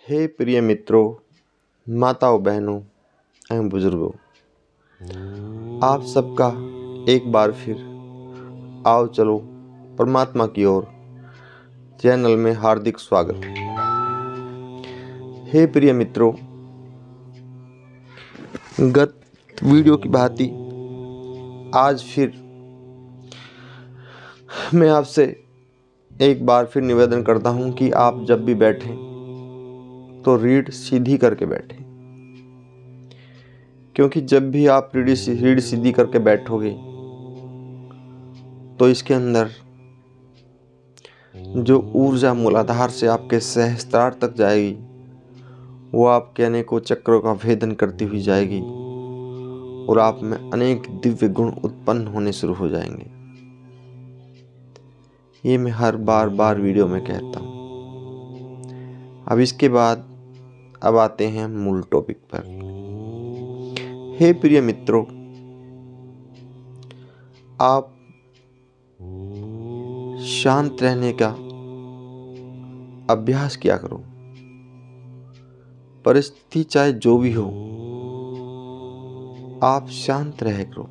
हे प्रिय मित्रों, माताओं, बहनों एवं बुजुर्गों, आप सबका एक बार फिर आओ चलो परमात्मा की ओर चैनल में हार्दिक स्वागत। हे प्रिय मित्रों, गत वीडियो की भांति आज फिर मैं आपसे एक बार फिर निवेदन करता हूं कि आप जब भी बैठें तो रीढ़ सीधी करके बैठें, क्योंकि जब भी आप रीढ़ सीधी करके बैठोगे तो इसके अंदर जो ऊर्जा मूलाधार से आपके सहस्त्रार तक जाएगी वो आपके अनेकों चक्रों का भेदन करती हुई जाएगी और आप में अनेक दिव्य गुण उत्पन्न होने शुरू हो जाएंगे। ये मैं हर बार वीडियो में कहता हूँ। अब इसके बाद अब आते हैं मूल टॉपिक पर। हे प्रिय मित्रों, आप शांत रहने का अभ्यास किया करो। परिस्थिति चाहे जो भी हो, आप शांत रह करो।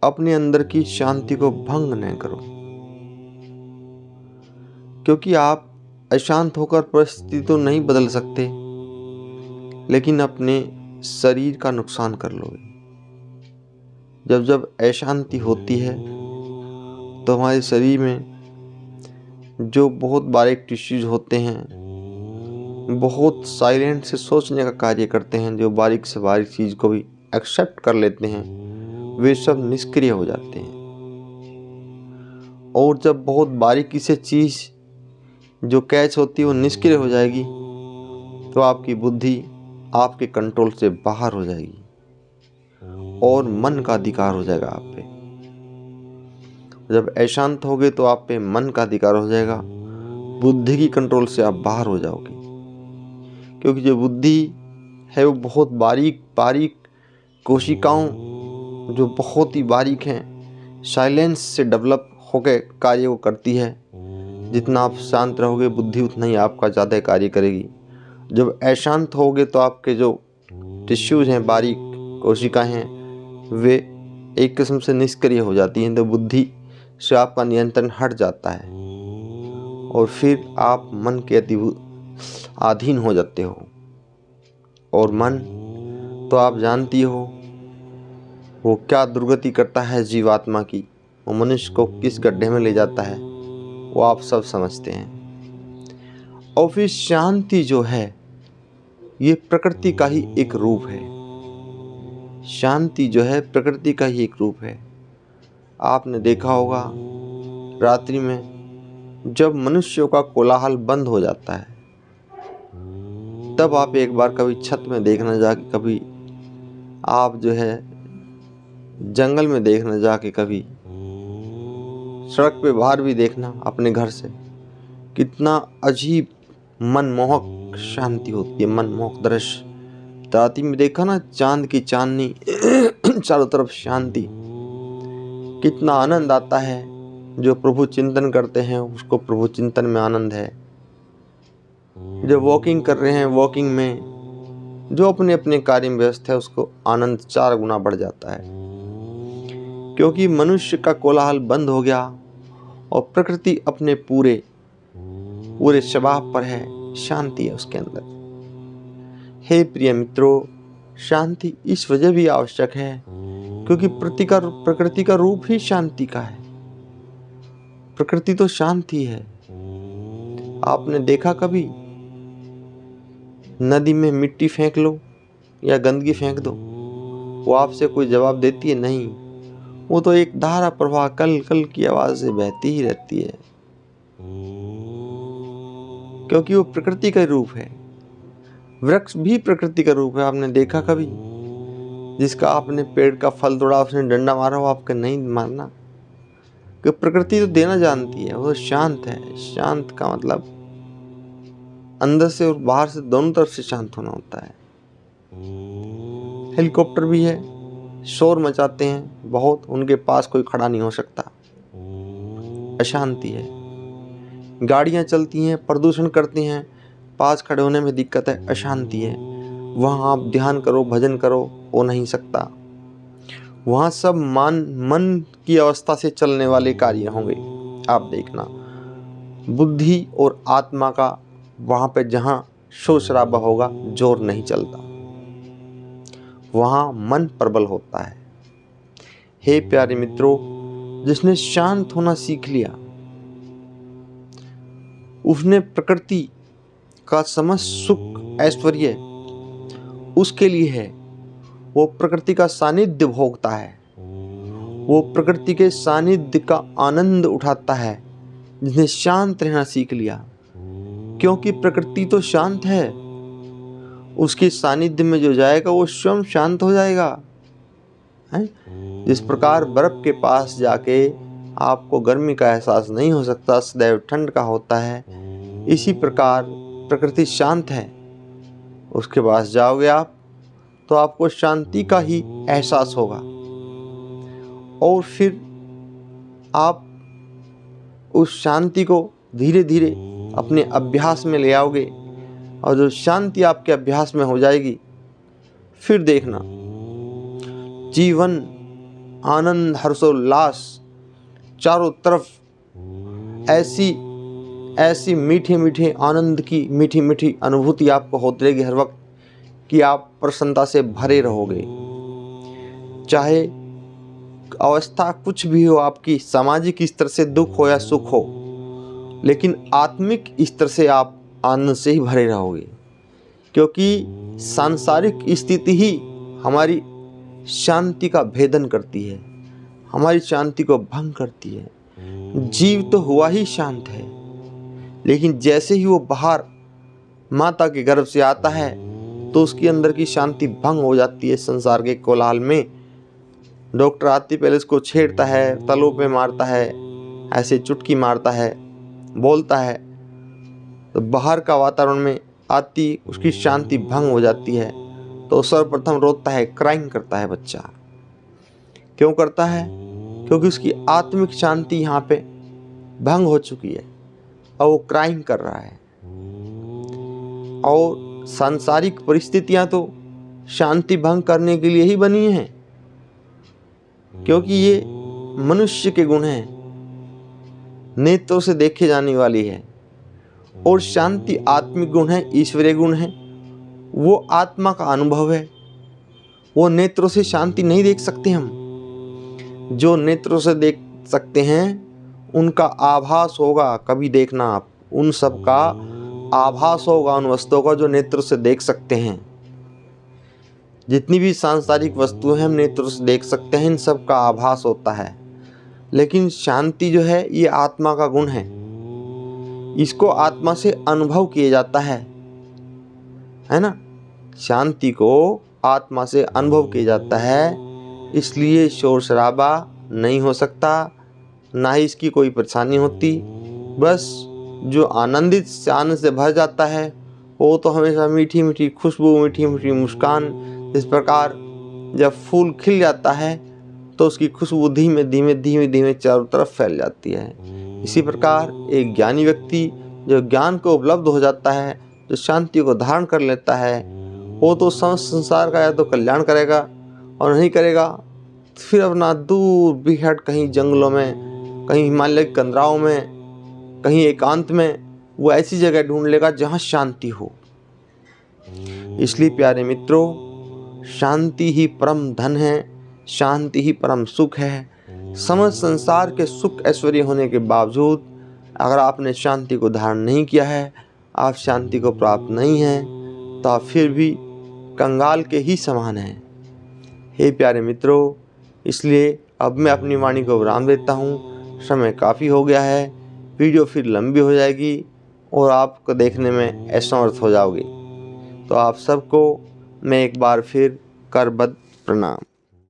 अपने अंदर की शांति को भंग न करो, क्योंकि आप अशांत होकर परिस्थिति तो नहीं बदल सकते, लेकिन अपने शरीर का नुकसान कर लोगे। जब अशांति होती है तो हमारे शरीर में जो बहुत बारीक टिश्यूज होते हैं, बहुत साइलेंट से सोचने का कार्य करते हैं, जो बारीक से बारीक चीज़ को भी एक्सेप्ट कर लेते हैं, वे सब निष्क्रिय हो जाते हैं। और जब बहुत बारीकी से चीज़ जो कैच होती है वो निष्क्रिय हो जाएगी तो आपकी बुद्धि आपके कंट्रोल से बाहर हो जाएगी और मन का अधिकार हो जाएगा आप पे। जब अशांत होगे तो आप पे मन का अधिकार हो जाएगा, बुद्धि की कंट्रोल से आप बाहर हो जाओगे। क्योंकि जो बुद्धि है वो बहुत बारीक कोशिकाओं जो बहुत ही बारीक हैं, साइलेंस से डेवलप होकर कार्य को करती है। जितना आप शांत रहोगे बुद्धि उतना ही आपका ज़्यादा कार्य करेगी। जब अशांत होगे तो आपके जो टिश्यूज हैं, बारीक कोशिकाएं हैं, वे एक किस्म से निष्क्रिय हो जाती हैं, तो बुद्धि से आपका नियंत्रण हट जाता है और फिर आप मन के अधीन हो जाते हो। और मन तो आप जानती हो वो क्या दुर्गति करता है जीवात्मा की, वो मनुष्य को किस गड्ढे में ले जाता है, वो आप सब समझते हैं। और फिर शांति जो है ये प्रकृति का ही एक रूप है। शांति जो है प्रकृति का ही एक रूप है। आपने देखा होगा रात्रि में जब मनुष्यों का कोलाहल बंद हो जाता है, तब आप एक बार कभी छत में देखना जाके, कभी आप जो है जंगल में देखना जाके, कभी सड़क पे बाहर भी देखना अपने घर से, कितना अजीब मनमोहक शांति होती है, मनमोहक दृश्य। रात्रि में देखा ना, चांद की चांदनी चारों तरफ शांति, कितना आनंद आता है। जो प्रभु चिंतन करते हैं उसको प्रभु चिंतन में आनंद है। जो वॉकिंग कर रहे हैं, वॉकिंग में जो अपने अपने कार्य में व्यस्त है, उसको आनंद 4 गुना बढ़ जाता है। क्योंकि मनुष्य का कोलाहल बंद हो गया और प्रकृति अपने पूरे स्वभाव पर है, शांति है उसके अंदर। हे प्रिय मित्रों, शांति इस वजह भी आवश्यक है क्योंकि प्रकृति का रूप ही शांति का है। प्रकृति तो शांति है। आपने देखा कभी नदी में मिट्टी फेंक लो या गंदगी फेंक दो, वो आपसे कोई जवाब देती है? नहीं। वो तो एक धारा प्रवाह कल कल की आवाज से बहती ही रहती है, क्योंकि वो प्रकृति का रूप है। वृक्ष भी प्रकृति का रूप है। आपने देखा कभी जिसका आपने पेड़ का फल तोड़ा, उसने डंडा मारा, हो आपका नहीं मारना, क्योंकि प्रकृति तो देना जानती है, वो शांत है। शांत का मतलब अंदर से और बाहर से दोनों तरफ से शांत होना होता है। हेलीकॉप्टर भी है, शोर मचाते हैं बहुत, उनके पास कोई खड़ा नहीं हो सकता, अशांति है। गाड़ियां चलती हैं, प्रदूषण करती हैं, पास खड़े होने में दिक्कत है, अशांति है, वहाँ आप ध्यान करो, भजन करो, हो नहीं सकता। वहाँ सब मन की अवस्था से चलने वाले कार्य होंगे। आप देखना, बुद्धि और आत्मा का वहाँ पे जहाँ शोर शराबा होगा, जोर नहीं चलता, वहाँ मन प्रबल होता है। हे प्यारे मित्रों, जिसने शांत होना सीख लिया, उसने प्रकृति का समस्त सुख ऐश्वर्य उसके लिए है। वो प्रकृति का सानिध्य भोगता है, वो प्रकृति के सानिध्य का आनंद उठाता है, जिसने शांत रहना सीख लिया। क्योंकि प्रकृति तो शांत है, उसके सानिध्य में जो जाएगा वो स्वयं शांत हो जाएगा। जिस प्रकार बर्फ के पास जाके आपको गर्मी का एहसास नहीं हो सकता, सदैव ठंड का होता है, इसी प्रकार प्रकृति शांत है। उसके पास जाओगे आप तो आपको शांति का ही एहसास होगा, और फिर आप उस शांति को धीरे धीरे अपने अभ्यास में ले आओगे, और जो शांति आपके अभ्यास में हो जाएगी, फिर देखना जीवन आनंद हर्षोल्लास चारों तरफ ऐसी मीठे मीठे आनंद की मीठी मीठी अनुभूति आपको होती रहेगी हर वक्त, कि आप प्रसन्नता से भरे रहोगे। चाहे अवस्था कुछ भी हो आपकी, सामाजिक स्तर से दुख हो या सुख हो, लेकिन आत्मिक स्तर से आप आनंद से ही भरे रहोगे। क्योंकि सांसारिक स्थिति ही हमारी शांति का भेदन करती है, हमारी शांति को भंग करती है। जीव तो हुआ ही शांत है, लेकिन जैसे ही वो बाहर माता के गर्भ से आता है तो उसके अंदर की शांति भंग हो जाती है। संसार के कोलाहल में डॉक्टर आती पहले उसको छेड़ता है, तलों पे मारता है, ऐसे चुटकी मारता है, बोलता है, तो बाहर का वातावरण में आती उसकी शांति भंग हो जाती है। तो सर्वप्रथम रोता है, क्राइंग करता है बच्चा। क्यों करता है? क्योंकि उसकी आत्मिक शांति यहाँ पे भंग हो चुकी है और वो क्राइंग कर रहा है। और सांसारिक परिस्थितियां तो शांति भंग करने के लिए ही बनी हैं, क्योंकि ये मनुष्य के गुण हैं, नेत्रों से देखे जाने वाली है। और शांति आत्मिक गुण है, ईश्वरीय गुण है, वो आत्मा का अनुभव है। वो नेत्रों से शांति नहीं देख सकते हम। जो नेत्रों से देख सकते हैं उनका आभास होगा, कभी देखना आप, उन सब का आभास होगा उन वस्तुओं का जो नेत्रों से देख सकते हैं। जितनी भी सांसारिक वस्तुएं हम नेत्रों से देख सकते हैं, इन सब का आभास होता है। लेकिन शांति जो है ये आत्मा का गुण है, इसको आत्मा से अनुभव किया जाता है ना। शांति को आत्मा से अनुभव किया जाता है, इसलिए शोर शराबा नहीं हो सकता, ना ही इसकी कोई परेशानी होती। बस जो आनंदित से आनंद से भर जाता है वो तो हमेशा मीठी मीठी खुशबू, मीठी मीठी मुस्कान। इस प्रकार जब फूल खिल जाता है तो उसकी खुशबू धीमे धीमे चारों तरफ फैल जाती है। इसी प्रकार एक ज्ञानी व्यक्ति जो ज्ञान को उपलब्ध हो जाता है, जो शांति को धारण कर लेता है, वो तो संसार का या तो कल्याण करेगा और नहीं करेगा फिर अपना दूर बिहट कहीं जंगलों में, कहीं हिमालय के कंदराओं में, कहीं एकांत में वो ऐसी जगह ढूंढ लेगा जहाँ शांति हो। इसलिए प्यारे मित्रों, शांति ही परम धन है, शांति ही परम सुख है। समस्त संसार के सुख ऐश्वर्य होने के बावजूद अगर आपने शांति को धारण नहीं किया है, आप शांति को प्राप्त नहीं हैं, तो आप फिर भी कंगाल के ही समान हैं। हे प्यारे मित्रों, इसलिए अब मैं अपनी वाणी को विराम देता हूँ। समय काफ़ी हो गया है, वीडियो फिर लंबी हो जाएगी और आपको देखने में असमर्थ हो जाओगे। तो आप सबको मैं एक बार फिर करबद्ध प्रणाम।